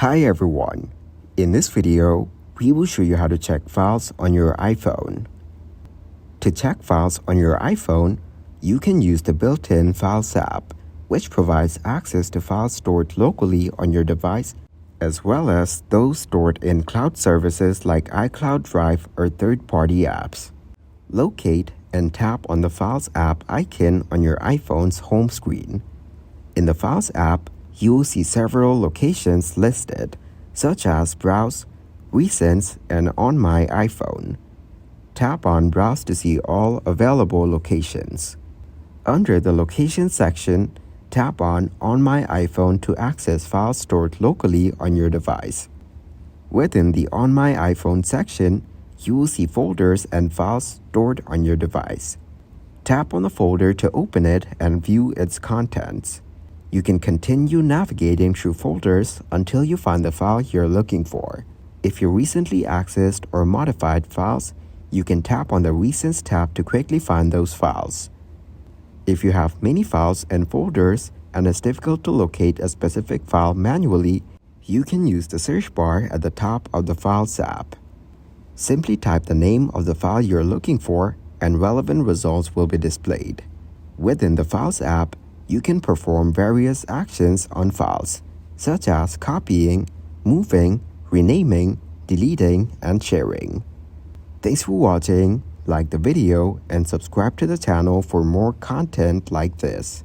Hi everyone! In this video, we will show you how to check files on your iPhone. To check files on your iPhone, you can use the built-in Files app, which provides access to files stored locally on your device, as well as those stored in cloud services like iCloud Drive or third-party apps. Locate and tap on the Files app icon on your iPhone's home screen. In the Files app, you will see several locations listed, such as Browse, Recents, and On My iPhone. Tap on Browse to see all available locations. Under the Location section, tap on My iPhone to access files stored locally on your device. Within the On My iPhone section, you will see folders and files stored on your device. Tap on the folder to open it and view its contents. You can continue navigating through folders until you find the file you're looking for. If you recently accessed or modified files, you can tap on the Recents tab to quickly find those files. If you have many files and folders and it's difficult to locate a specific file manually, you can use the search bar at the top of the Files app. Simply type the name of the file you're looking for and relevant results will be displayed. Within the Files app, you can perform various actions on files, such as copying, moving, renaming, deleting, and sharing. Thanks for watching, like the video, and subscribe to the channel for more content like this.